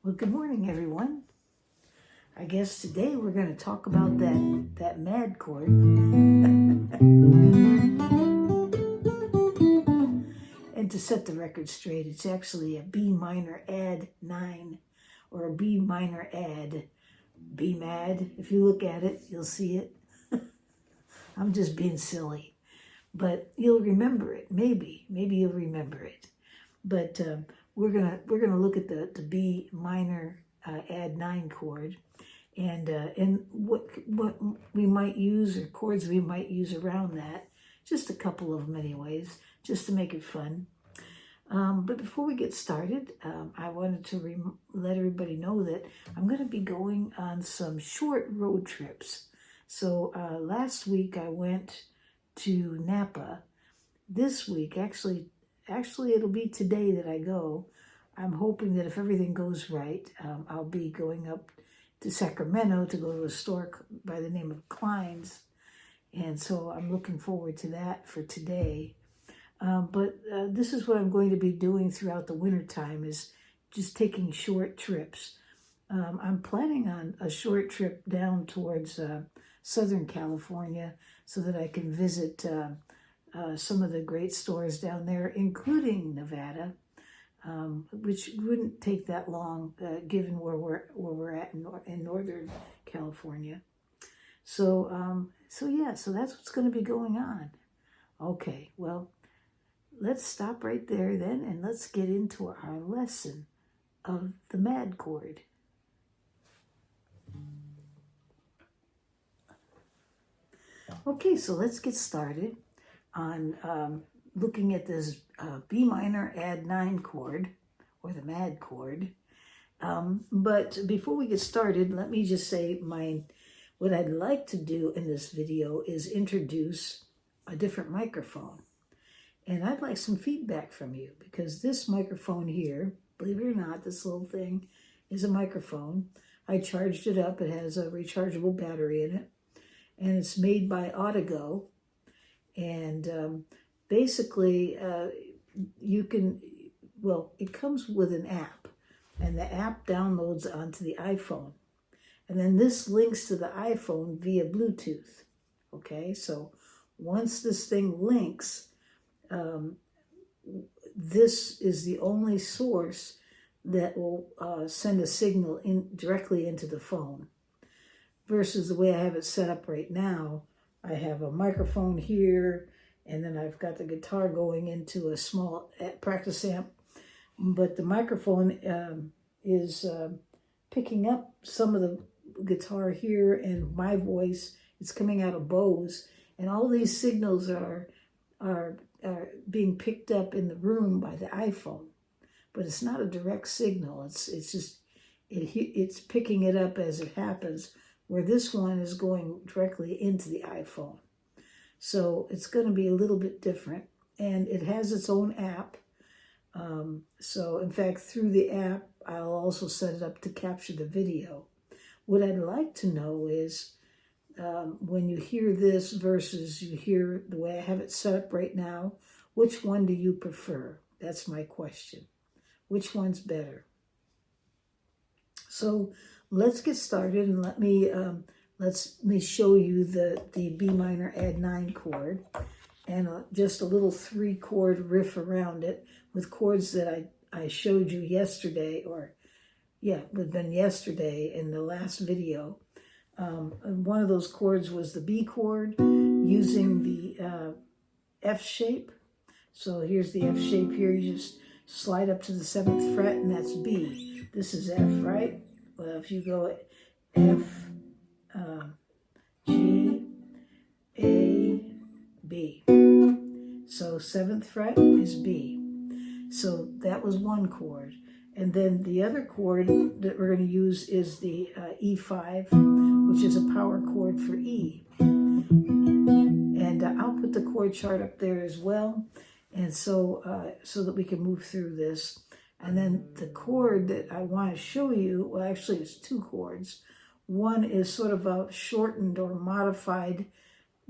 Well, good morning, everyone. I guess today we're going to talk about that MADD chord. And to set the record straight, it's actually a B minor add 9 or a B minor add B MADD. If you look at it, you'll see it. I'm just being silly, but you'll remember it. Maybe you'll remember it. But we're gonna look at the B minor add 9 chord, and what we might use, or chords we might use around that. Just a couple of them, anyways, just to make it fun. But before we get started, I wanted to let everybody know that I'm going to be going on some short road trips. So last week I went to Napa. This week, actually it'll be today that I go. I'm hoping that if everything goes right, I'll be going up to Sacramento to go to a store by the name of Klein's. And so I'm looking forward to that for today. But this is what I'm going to be doing throughout the winter time, is just taking short trips. I'm planning on a short trip down towards Southern California so that I can visit some of the great stores down there, including Nevada, which wouldn't take that long given where we're at in Northern California. So that's what's going to be going on. Okay, well, let's stop right there then, and let's get into our lesson of the MADD chord. Okay, so let's get started on looking at this B minor add 9 chord, or the MADD chord. But before we get started, let me just say what I'd like to do in this video is introduce a different microphone. And I'd like some feedback from you, because this microphone here, believe it or not, this little thing is a microphone. I charged it up. It has a rechargeable battery in it. And it's made by AudiGo. And basically, it comes with an app. And the app downloads onto the iPhone. And then this links to the iPhone via Bluetooth. Okay, so once this thing links, this is the only source that will send a signal directly into the phone. Versus the way I have it set up right now, I have a microphone here, and then I've got the guitar going into a small practice amp. But the microphone is picking up some of the guitar here, and my voice is coming out of Bose, and all these signals are being picked up in the room by the iPhone. But it's not a direct signal. It's picking it up as it happens, where this one is going directly into the iPhone. So it's going to be a little bit different. And it has its own app. So in fact, through the app, I'll also set it up to capture the video. What I'd like to know is, when you hear this versus you hear the way I have it set up right now, which one do you prefer? That's my question. Which one's better? So let's get started, and let me show you the B minor add 9 chord, and just a little 3-chord riff around it with chords that I showed you yesterday, would been yesterday in the last video. One of those chords was the B chord using the F shape. So here's the F shape here. You just slide up to the 7th fret, and that's B. This is F, right? Well, if you go F, G, A, B. So 7th fret is B. So that was one chord. And then the other chord that we're going to use is the E5, which is a power chord for E. And I'll put the chord chart up there as well, and so that we can move through this. And then the chord that I want to show you, well, actually it's 2 chords. One is sort of a shortened or modified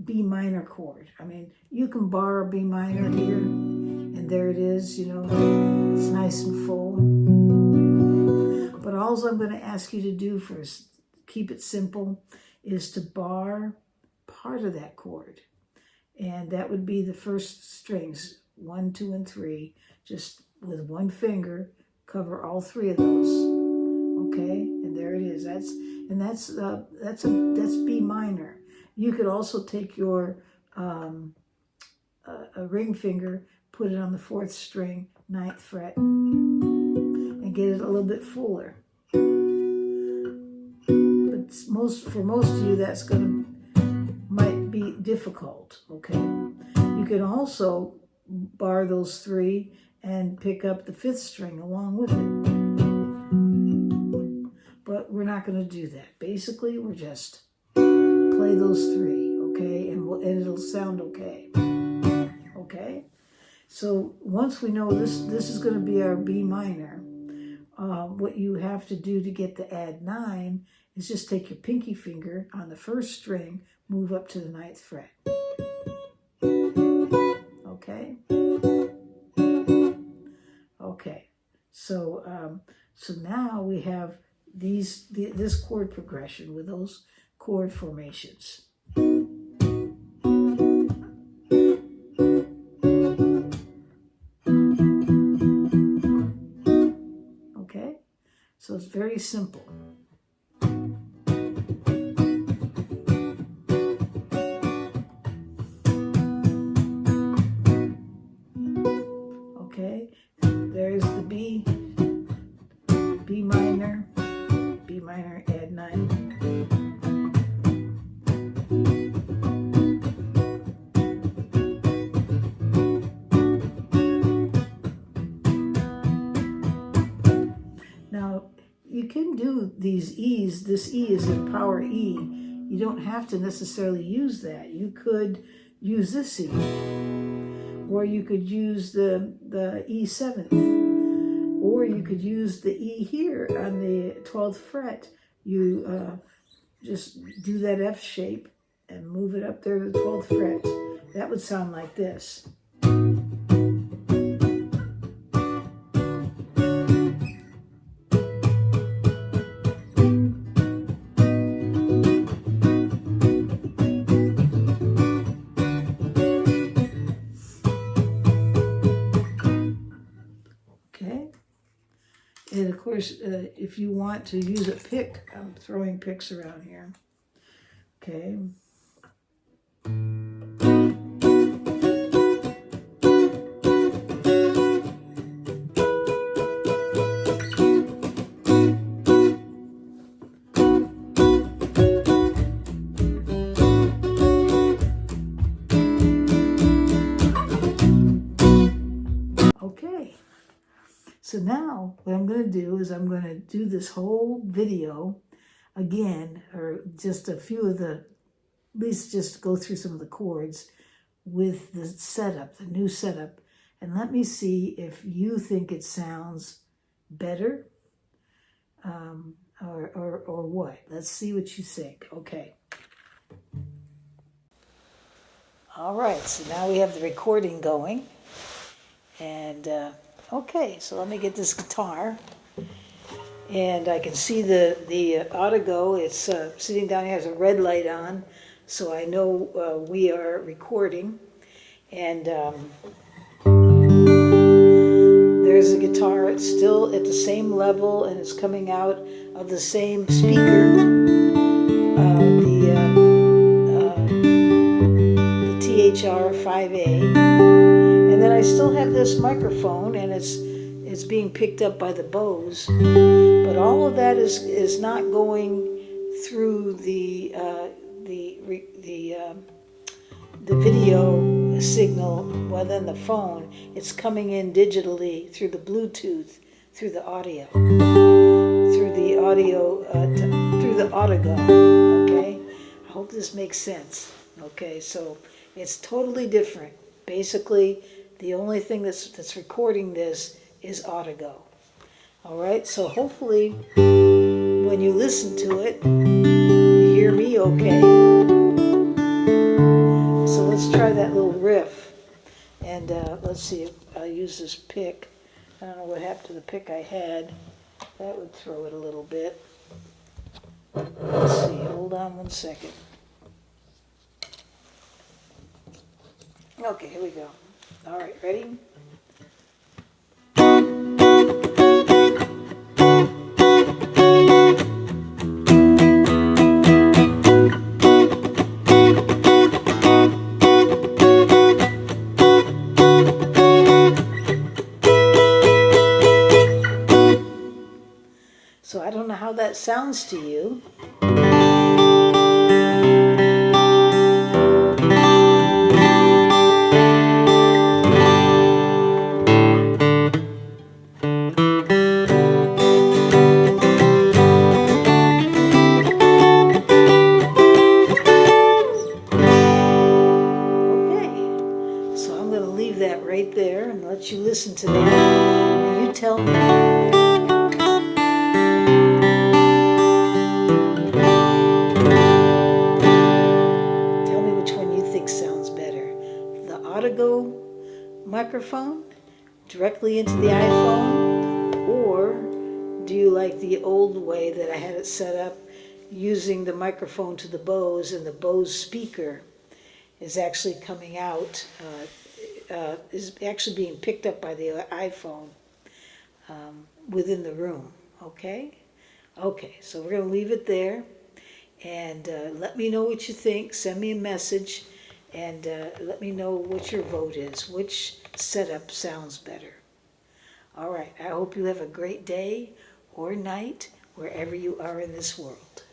B minor chord. I mean, you can borrow B minor here, and there it is, it's nice and full. But all I'm going to ask you to do first, keep it simple, is to bar part of that chord. And that would be the first strings, 1, 2, and 3. Just with one finger, cover all 3 of those. Okay, and there it is. That's B minor. You could also take your a ring finger, put it on the 4th string, 9th fret, and get it a little bit fuller. But for most of you, that's might be difficult. Okay, you can also bar those 3 and pick up the 5th string along with it. But we're not going to do that. Basically, we're just play those 3, okay, and it'll sound okay. Okay, so once we know this is going to be our B minor, what you have to do to get the add 9 is just take your pinky finger on the 1st string, move up to the 9th fret. Okay. Okay. So now we have this chord progression with those chord formations. Okay, so it's very simple. Okay, there's the B minor, add 9. Now, you can do these E's. This E is in power E. You don't have to necessarily use that. You could use this E, or you could use the E7th, or you could use the E here on the 12th fret. You just do that F shape and move it up there to the 12th fret. That would sound like this. And of course, if you want to use a pick, I'm throwing picks around here. Okay. Okay. So now what I'm going to do is I'm going to do this whole video again, or just a few of at least just go through some of the chords with the setup, the new setup, and let me see if you think it sounds better or what. Let's see what you think. Okay. All right, so now we have the recording going. And okay, so let me get this guitar. And I can see the AudiGo. It's sitting down here, has a red light on, so I know we are recording. And there's the guitar. It's still at the same level, and it's coming out of the same speaker, the THR 5A. And then I still have this microphone, and it's being picked up by the bows. But all of that is not going through the video signal within the phone. It's coming in digitally through the Bluetooth, through the audio, through the AudiGo. Okay, I hope this makes sense. Okay, so it's totally different. Basically, the only thing that's recording this is AudiGo. All right, so hopefully when you listen to it, you hear me okay. So let's try that little riff. And let's see if I'll use this pick. I don't know what happened to the pick I had. That would throw it a little bit. Let's see, hold on 1 second. Okay, here we go. All right, ready? So I don't know how that sounds to you. That right there and let you listen to that. And you tell me. Tell me which one you think sounds better. The AudiGo microphone directly into the iPhone, or do you like the old way that I had it set up using the microphone to the Bose, and the Bose speaker is actually coming out, is actually being picked up by the iPhone within the room, okay? Okay, so we're going to leave it there, and let me know what you think. Send me a message, and let me know what your vote is. Which setup sounds better? All right, I hope you have a great day or night wherever you are in this world.